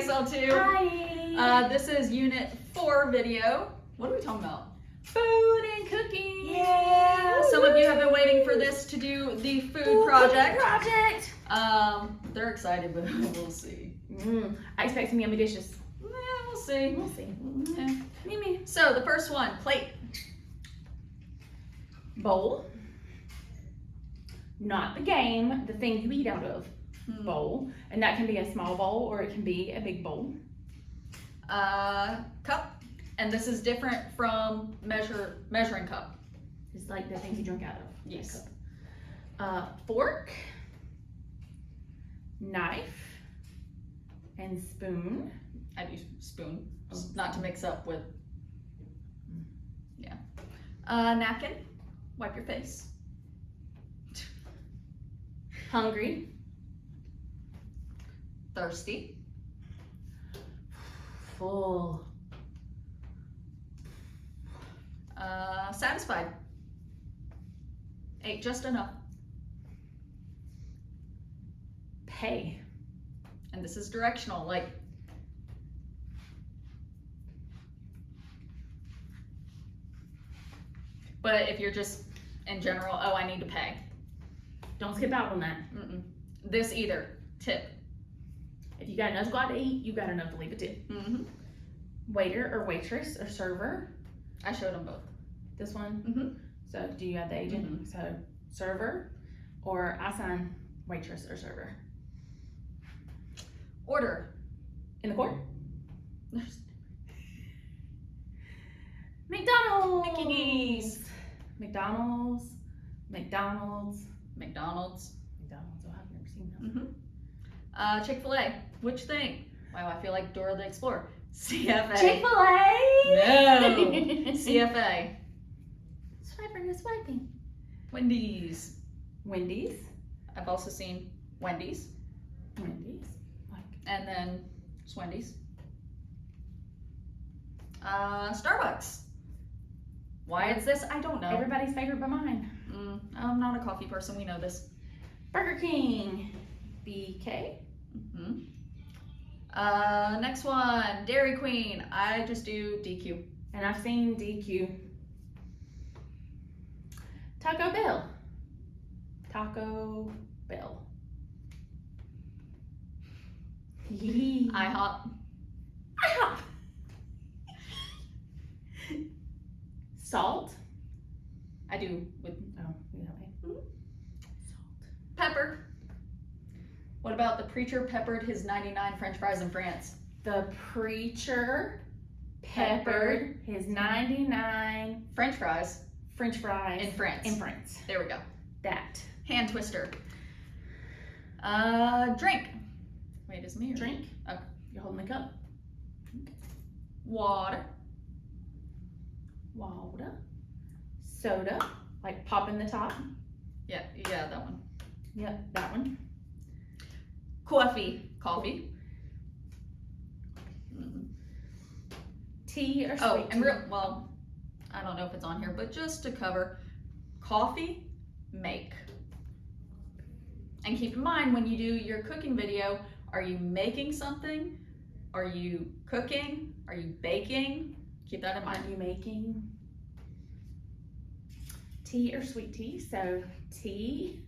ASL 2. Hi. This is Unit 4 video. What are we talking about? Food and cooking. Yeah. Some of you have been waiting for this to do the food project. They're excited, but we'll see. I expect some yummy dishes. Yeah, we'll see. We'll see. Yeah. Mimi. So the first one, plate. Bowl. Not the game, the thing you eat out of. Bowl. And that can be a small bowl or it can be a big bowl. Cup. And this is different from measuring cup. It's like the things you drink out of. Yes. Fork. Knife. And spoon. I use spoon, not to mix up with. Yeah. Napkin. Wipe your face. Hungry. Thirsty. Full. Satisfied. Ate just enough. Pay. And this is directional, like. But if you're just in general, oh, I need to pay. Don't skip out on that. This either. Tip. If you got enough to go out to eat, you got enough to leave a tip. Waiter or waitress or server. I showed them both. This one? So do you have the agent? So server, or I sign waitress or server. Order. In the court? McDonald's. Mickey's. McDonald's. McDonald's. McDonald's. McDonald's. Oh, I've never seen that. Chick-fil-A. Which thing? Wow, I feel like Dora the Explorer. CFA. Chick-fil-A. No. CFA. Swiping and swiping. Wendy's. Wendy's. I've also seen Wendy's. Wendy's. And then just Wendy's. Starbucks. Why it's this, I don't know. Everybody's favorite but mine. I'm not a coffee person, we know this. Burger King. BK. Next one, Dairy Queen. I just do DQ. And I've seen DQ. Taco Bell. Taco Bell. IHOP. IHOP. Salt. I do with Salt. pepper. What about the preacher peppered his 99 French fries in France? The preacher peppered his 99 French fries French fries in France. In France. There we go. That. Hand twister. Drink. Wait, is me or Drink. Oh. You're holding the cup. Water. Water. Soda. Like popping the top. Yeah, that one. Yep, that one. Coffee. Tea or sweet Oh, and tea. well, I don't know if it's on here, but just to cover, coffee, make. And keep in mind when you do your cooking video, are you making something? Are you cooking? Are you baking? Keep that in mind. Are you making tea or sweet tea? So tea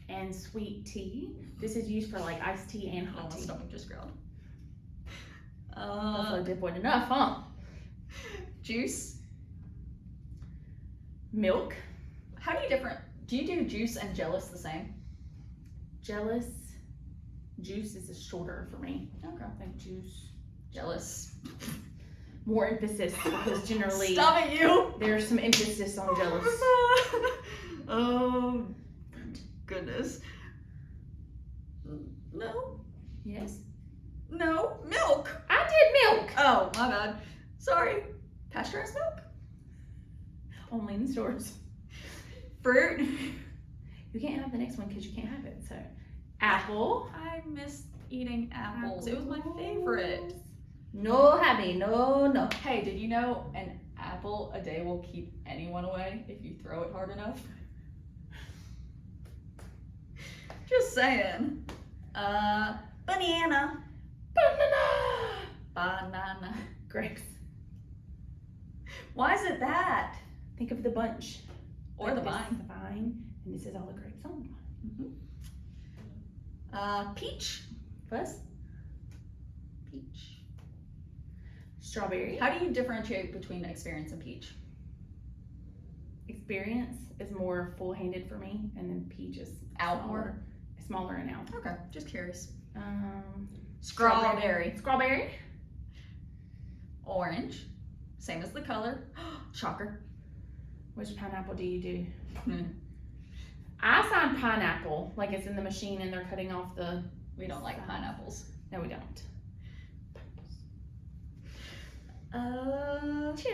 and sweet tea. This is used for like iced tea and Oh, hot my tea. stomach just growled. Buffalo dip wasn't enough, huh? Juice. Milk. How do you do juice and jealous the same? Jealous. Juice is a shorter for me. Okay. Like juice. Jealous. More emphasis because generally Stop it, you! there's some emphasis on jealous. Oh, goodness. No. Yes. No. Milk. I did milk. Oh, my bad. Sorry. Pasteurized milk. Only in the stores. Fruit. You can't have the next one because you can't have it. So, apple. I miss eating apples. It was my favorite. No, Abby, no. Hey, did you know an apple a day will keep anyone away if you throw it hard enough? Just saying. Banana. Banana. Banana. Grapes. Why is it that? Think of the bunch. Or Like the this vine. is the vine, and this is all the grapes on it. Peach. First, Peach. strawberry. How do you differentiate between experience and peach? Experience is more full-handed for me, and then peach is Out more? smaller and out. Okay, just curious. Strawberry. Orange. Same as the color. Shocker. Which pineapple do you do? Hmm. I find pineapple, like it's in the machine and they're cutting off the. We don't like pineapples. No, we don't.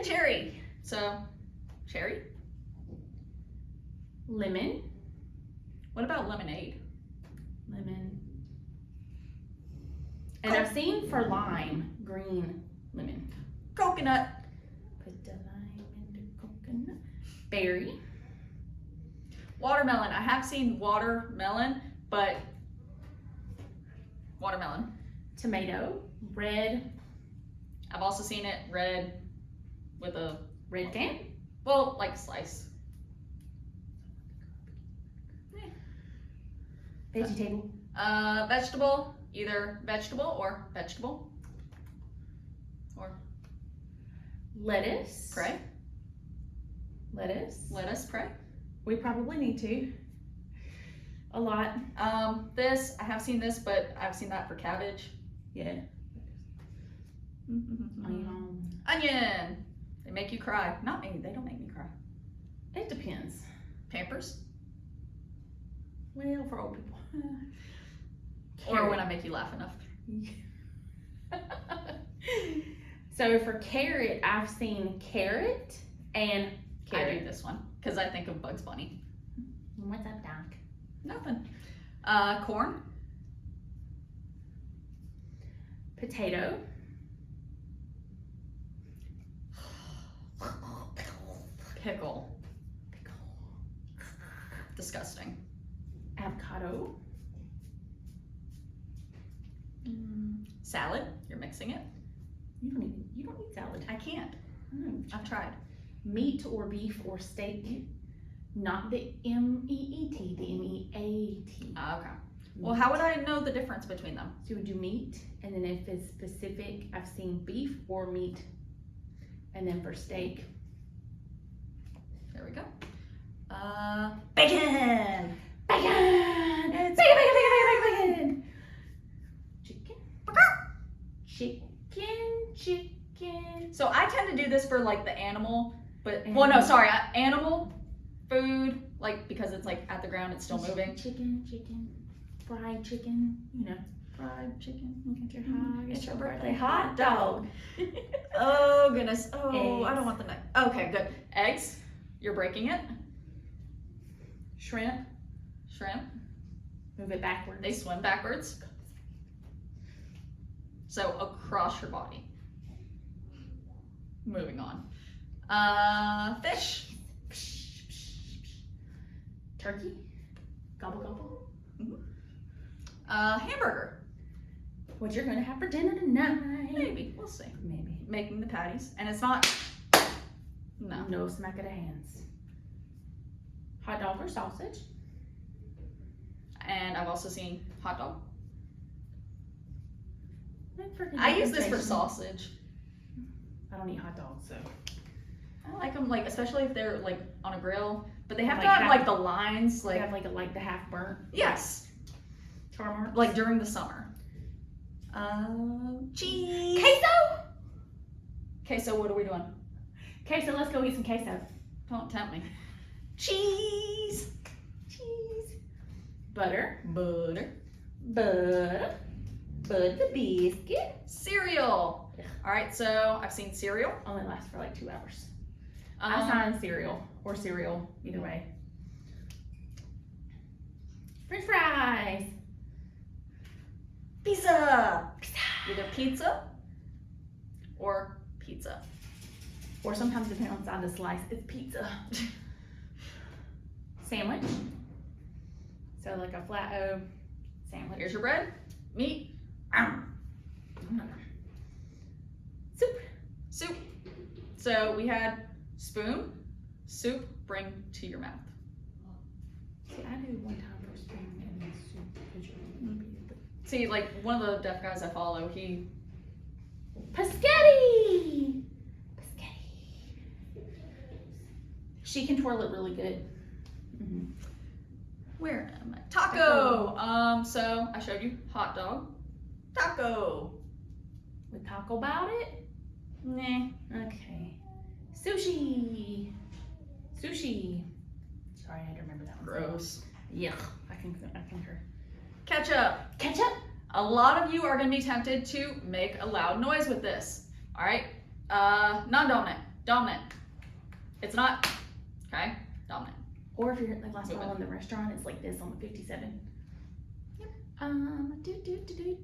Cherry. So, cherry. Lemon. What about lemonade? Lemon. And I've seen for lime, green lemon. Coconut. Put the lime in the coconut. Berry. Watermelon. I have seen watermelon, but watermelon. Tomato. Red. I've also seen it red with a, Red can. well, like slice. Vegetable. Vegetable. Either vegetable or vegetable. Or Lettuce. pray. Lettuce. Lettuce, pray. We probably need to. A lot. This, I have seen this, but I've seen that for cabbage. Yeah. Onion. They make you cry. Not me. They don't make me cry. It depends. Pampers. Well, for old people. Or when I make you laugh enough. So for carrot, I've seen carrot and I carrot. do this one because I think of Bugs Bunny. What's up, Doc? Nothing. Corn. Potato. Pickle. Disgusting. Avocado. Salad. You're mixing it. You don't need salad. I can't. Mm. I've tried. Meat or beef or steak. Not the M-E-E-T, the M-E-A-T. Okay. Well, how would I know the difference between them? So you would do meat, and then if it's specific, I've seen beef or meat. And then for steak. There we go. Bacon. Bacon! It's Bacon! Chicken. Chicken. So I tend to do this for like the animal, but And- well, no, sorry, animal food, like because it's like at the ground, it's still moving. Chicken. Fried chicken. You know. Fried chicken. Get your hot. It's your birthday birthday hot dog. Oh goodness. Oh, I don't want the neck. Okay, good. Eggs. You're breaking it. Shrimp. Move it backwards. They swim backwards. So across your body. Moving on. Fish. Turkey. Gobble gobble. Hamburger. What you're gonna have for dinner tonight? Maybe. We'll see. Maybe. Making the patties. And it's not. No. No smack of the hands. Hot dog or sausage. And I've also seen hot dog. For I use this for demonstration. sausage. I don't eat hot dogs, so. I like them, like especially if they're like on a grill. But they have Like to have half- like the lines, They like have like the half burnt yes, char marks. like during the summer. Cheese. queso. Okay, so what are we doing? Queso. Let's go eat some queso. Don't tempt me. Cheese. Butter. Butter. Butter the biscuit. Cereal. All right, so I've seen cereal. Only lasts for like 2 hours. I sign cereal or cereal, either way. French fries. Pizza. Either pizza or pizza. Or sometimes depending on the side of the slice, it's pizza. Sandwich. So like a flat O, sandwich. Here's your bread, meat. So we had spoon, soup, bring to your mouth. See, I do one time for spoon and then soup. See, like one of the deaf guys I follow, he Paschetti! She can twirl it really good. Mm-hmm. Where am I? Taco. So I showed you hot dog. Taco. We talk about it? Nah. Okay. Sushi. Sorry, I had to remember that one. Gross. Yuck. I concur. Ketchup. A lot of you are going to be tempted to make a loud noise with this. All right. Non-dominant. Dominant. It's not. Okay. Dominant. Or if you're like last time in the restaurant, it's like this on the 57. Yep.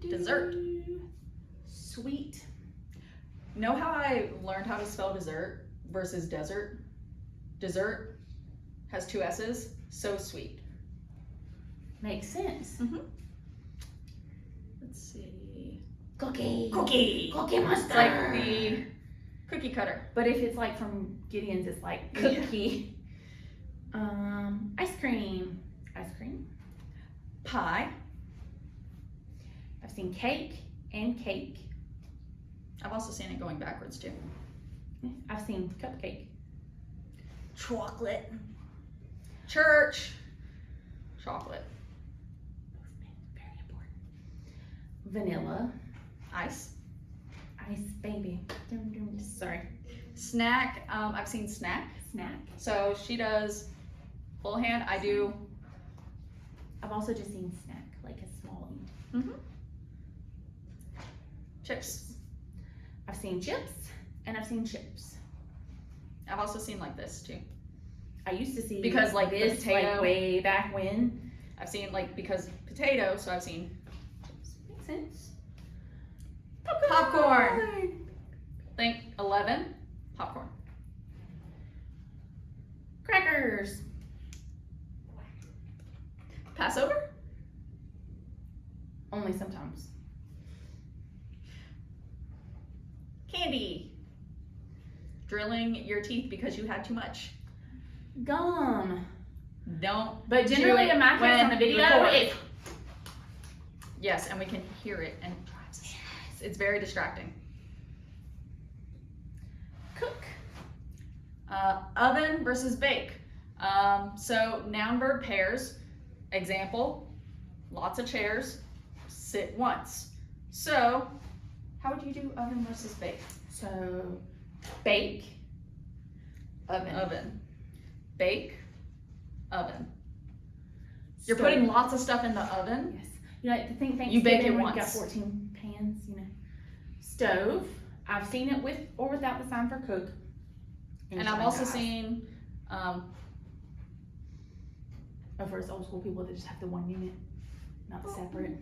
Dessert. Sweet. Know how I learned how to spell dessert versus desert? Dessert has 2 S's. So sweet. Makes sense. Mm-hmm. Let's see. Cookie It's monster. like the cookie cutter. But if it's like from Gideon's, it's like cookie. Ice cream. Pie. I've seen cake and cake. I've also seen it going backwards too. I've seen cupcake. Chocolate. Church. Chocolate. Very important. Vanilla. Ice. Baby. Sorry. Snack. I've seen snack. Snack. So she does full hand. I do. I've also just seen snack, like a small eat. Mm-hmm. Chips. I've seen chips and I've seen chips. I've also seen like this too. I used to see Because like this the potato. like way back when. I've seen like because potato. So I've seen Makes sense. Popcorn. Think 11. Popcorn. Crackers. Passover. Only sometimes. Candy. Drilling your teeth because you had too much. Gum. Don't. But generally, do it in my case when on the video, you record. it's Yes, and we can hear it, and it drives us. It's very distracting. cook. Oven versus bake. So noun verb pairs. Example, lots of chairs, sit once. So how would you do oven versus bake? So bake. Oven. Bake. Oven. You're putting lots of stuff in the oven. Yes. You know, the thing You bake it Thanksgiving when you got once. 14 pans, you know. Stove. I've seen it with or without the sign for cook. And I've also seen, for us old school people that just have the one unit, not separate.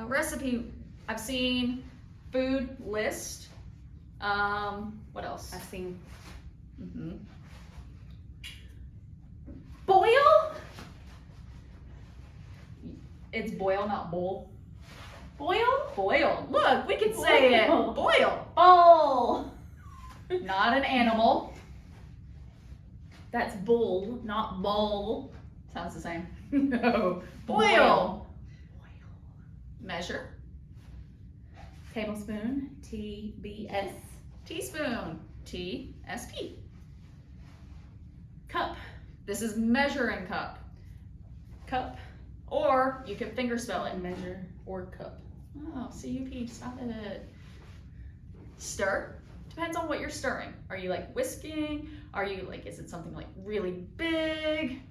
Recipe. I've seen food list. What else? I've seen Mm-hmm. boil. It's boil, not bowl. Boil. Boil. Look, we could say it. Boil. Boil. Bowl. Not an animal. That's bull, not bowl. Sounds the same. No. Boil. Measure. Tablespoon. TBS. Teaspoon. TSP. Cup. This is measuring cup. Cup. Or you can finger spell it. Measure or cup. Oh, CUP, stop it. Stir. Depends on what you're stirring. Are you like whisking? Are you like, is it something like really big?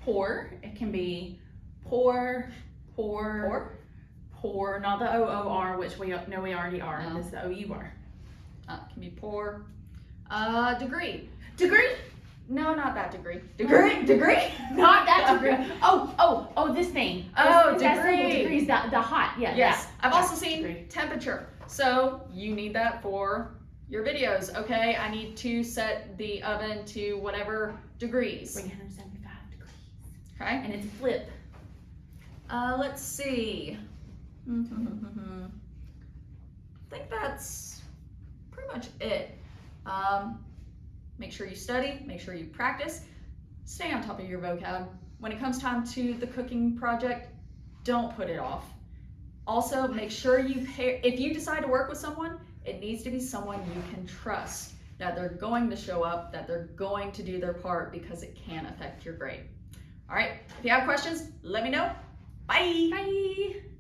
Pour. It can be pour, not the OOR, which we know we already are. No. This is the OUR. Can be pour. Degree. Degree? No, not that degree. Degree? Not that degree. Okay. Oh, this thing. Oh, That's degree. the degrees, the hot, yeah. Yes, that. I've also Yeah, seen degree. temperature. So you need that for your videos. Okay, I need to set the oven to whatever degrees. 375 degrees. Okay. And it's flip. Let's see. Think think that's pretty much it. Make sure you study, make sure you practice, stay on top of your vocab. When it comes time to the cooking project, don't put it off. Also, make sure you pair, if you decide to work with someone, it needs to be someone you can trust, that they're going to show up, that they're going to do their part, because it can affect your grade. All right, if you have questions, let me know. Bye. Bye.